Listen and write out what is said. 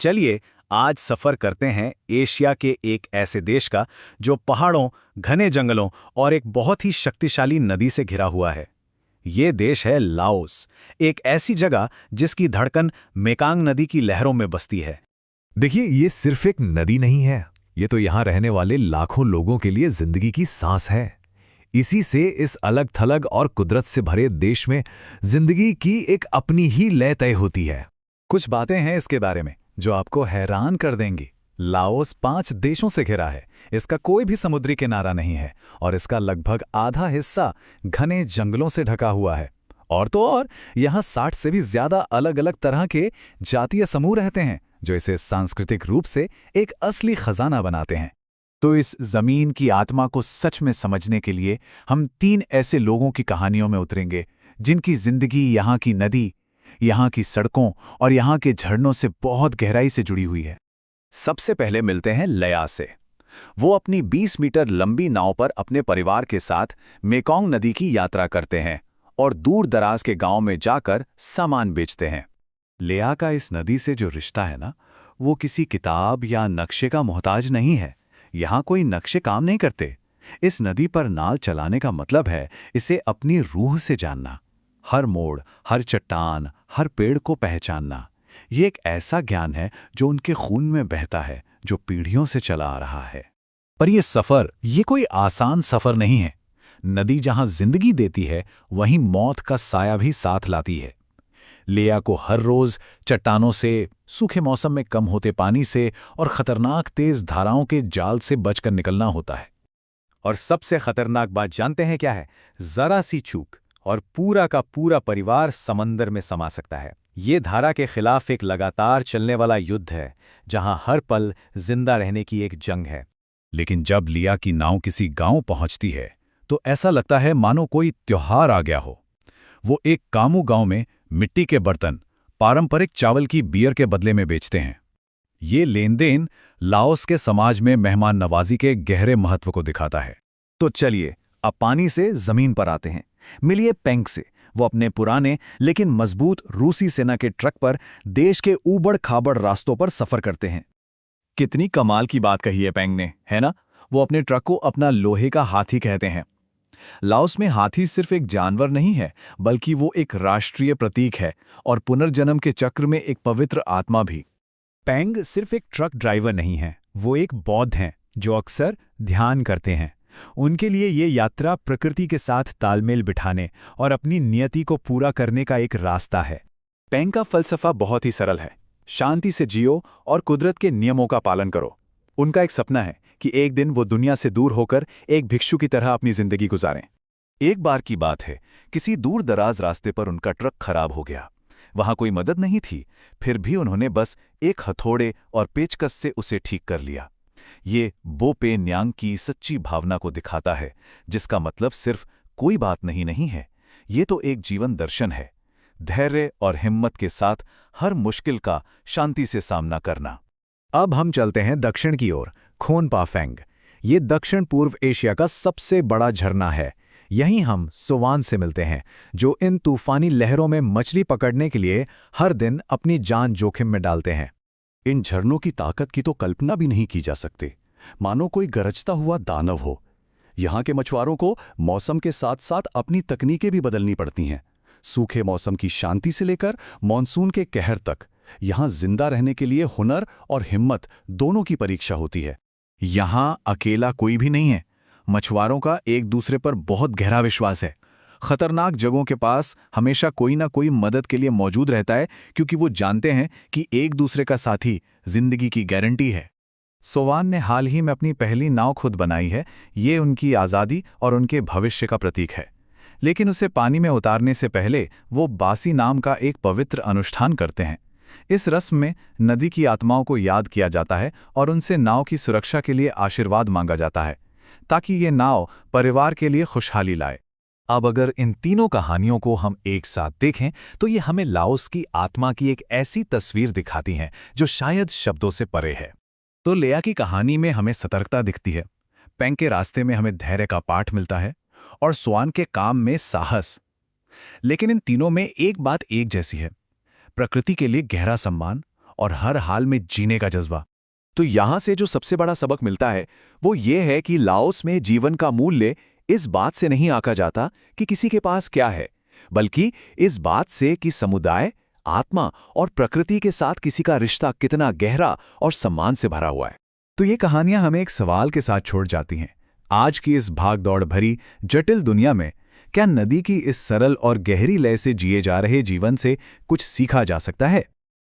चलिए आज सफर करते हैं एशिया के एक ऐसे देश का जो पहाड़ों, घने जंगलों और एक बहुत ही शक्तिशाली नदी से घिरा हुआ है। ये देश है लाओस, एक ऐसी जगह जिसकी धड़कन मेकांग नदी की लहरों में बसती है। देखिए, ये सिर्फ एक नदी नहीं है, ये तो यहाँ रहने वाले लाखों लोगों के लिए जिंदगी की सांस है। इसी से इस अलग थलग और कुदरत से भरे देश में जिंदगी की एक अपनी ही लय तय होती है। कुछ बातें हैं इसके बारे में जो आपको हैरान कर देंगी। लाओस 5 देशों से घिरा है, इसका कोई भी समुद्री किनारा नहीं है और इसका लगभग आधा हिस्सा घने जंगलों से ढका हुआ है। और तो और यहाँ 60 से भी ज्यादा अलग अलग तरह के जातीय समूह रहते हैं जो इसे सांस्कृतिक रूप से एक असली खजाना बनाते हैं। तो इस जमीन की आत्मा को सच में समझने के लिए हम 3 ऐसे लोगों की कहानियों में उतरेंगे जिनकी जिंदगी यहाँ की नदी, यहाँ की सड़कों और यहाँ के झरनों से बहुत गहराई से जुड़ी हुई है। सबसे पहले मिलते हैं लया से। वो अपनी 20 मीटर लंबी नाव पर अपने परिवार के साथ मेकोंग नदी की यात्रा करते हैं और दूर दराज के गांव में जाकर सामान बेचते हैं। लेया का इस नदी से जो रिश्ता है ना, वो किसी किताब या नक्शे का मोहताज नहीं है। यहाँ कोई नक्शे काम नहीं करते। इस नदी पर नाव चलाने का मतलब है इसे अपनी रूह से जानना, हर मोड़, हर चट्टान, हर पेड़ को पहचानना। ये एक ऐसा ज्ञान है जो उनके खून में बहता है, जो पीढ़ियों से चला आ रहा है। पर यह सफर, ये कोई आसान सफर नहीं है। नदी जहां जिंदगी देती है, वहीं मौत का साया भी साथ लाती है। लेया को हर रोज चट्टानों से, सूखे मौसम में कम होते पानी से और खतरनाक तेज धाराओं के जाल से बचकर निकलना होता है। और सबसे खतरनाक बात जानते हैं क्या है? जरा सी चूक और पूरा का पूरा परिवार समंदर में समा सकता है। ये धारा के खिलाफ एक लगातार चलने वाला युद्ध है, जहां हर पल जिंदा रहने की एक जंग है। लेकिन जब लिया की नाव किसी गांव पहुंचती है, तो ऐसा लगता है मानो कोई त्योहार आ गया हो। वो एक कामू गांव में मिट्टी के बर्तन, पारंपरिक चावल की बियर के बदले में बेचते हैं। ये लेन देन लाओस के समाज में मेहमान नवाजी के गहरे महत्व को दिखाता है। तो चलिए अब पानी से जमीन पर आते हैं। मिलिए पेंग से। वो अपने पुराने लेकिन मजबूत रूसी सेना के ट्रक पर देश के ऊबड़ खाबड़ रास्तों पर सफर करते हैं। कितनी कमाल की बात कही है पेंग ने, है ना? वो अपने ट्रक को अपना लोहे का हाथी कहते हैं। लाओस में हाथी सिर्फ एक जानवर नहीं है, बल्कि वो एक राष्ट्रीय प्रतीक है और पुनर्जन्म के चक्र में एक पवित्र आत्मा भी। पेंग सिर्फ एक ट्रक ड्राइवर नहीं है, वो एक बौद्ध हैं जो अक्सर ध्यान करते हैं। उनके लिए ये यात्रा प्रकृति के साथ तालमेल बिठाने और अपनी नियति को पूरा करने का एक रास्ता है। पेंग का फलसफा बहुत ही सरल है, शांति से जियो और कुदरत के नियमों का पालन करो। उनका एक सपना है कि एक दिन वो दुनिया से दूर होकर एक भिक्षु की तरह अपनी जिंदगी गुजारें। एक बार की बात है, किसी दूर दराज रास्ते पर उनका ट्रक खराब हो गया। वहां कोई मदद नहीं थी, फिर भी उन्होंने बस एक हथौड़े और पेचकस से उसे ठीक कर लिया। ये बो पे न्यांग की सच्ची भावना को दिखाता है, जिसका मतलब सिर्फ कोई बात नहीं है, ये तो एक जीवन दर्शन है। धैर्य और हिम्मत के साथ हर मुश्किल का शांति से सामना करना। अब हम चलते हैं दक्षिण की ओर, खोनपा फेंग। ये दक्षिण पूर्व एशिया का सबसे बड़ा झरना है। यहीं हम सोवान से मिलते हैं, जो इन तूफानी लहरों में मछली पकड़ने के लिए हर दिन अपनी जान जोखिम में डालते हैं। इन झरनों की ताकत की तो कल्पना भी नहीं की जा सकती, मानो कोई गरजता हुआ दानव हो। यहाँ के मछुआरों को मौसम के साथ साथ अपनी तकनीकें भी बदलनी पड़ती हैं। सूखे मौसम की शांति से लेकर मॉनसून के कहर तक, यहाँ जिंदा रहने के लिए हुनर और हिम्मत दोनों की परीक्षा होती है। यहाँ अकेला कोई भी नहीं है। मछुआरों का एक दूसरे पर बहुत गहरा विश्वास है। खतरनाक जगहों के पास हमेशा कोई ना कोई मदद के लिए मौजूद रहता है, क्योंकि वो जानते हैं कि एक दूसरे का साथी जिंदगी की गारंटी है। सोवान ने हाल ही में अपनी पहली नाव खुद बनाई है। ये उनकी आज़ादी और उनके भविष्य का प्रतीक है। लेकिन उसे पानी में उतारने से पहले वो बासी नाम का एक पवित्र अनुष्ठान करते हैं। इस रस्म में नदी की आत्माओं को याद किया जाता है और उनसे नाव की सुरक्षा के लिए आशीर्वाद मांगा जाता है, ताकि ये नाव परिवार के लिए खुशहाली लाए। अब अगर इन तीनों कहानियों को हम एक साथ देखें, तो ये हमें लाओस की आत्मा की एक ऐसी तस्वीर दिखाती हैं जो शायद शब्दों से परे है। तो लेया की कहानी में हमें सतर्कता दिखती है, पेंग के रास्ते में हमें धैर्य का पाठ मिलता है और स्वान के काम में साहस। लेकिन इन तीनों में एक बात एक जैसी है, प्रकृति के लिए गहरा सम्मान और हर हाल में जीने का जज्बा। तो यहाँ से जो सबसे बड़ा सबक मिलता है वो ये है कि लाओस में जीवन का मूल्य इस बात से नहीं आंका जाता कि किसी के पास क्या है, बल्कि इस बात से कि समुदाय, आत्मा और प्रकृति के साथ किसी का रिश्ता कितना गहरा और सम्मान से भरा हुआ है। तो ये कहानियां हमें एक सवाल के साथ छोड़ जाती हैं। आज की इस भाग-दौड़ भरी जटिल दुनिया में क्या नदी की इस सरल और गहरी लय से जिए जा रहे जीवन से कुछ सीखा जा सकता है?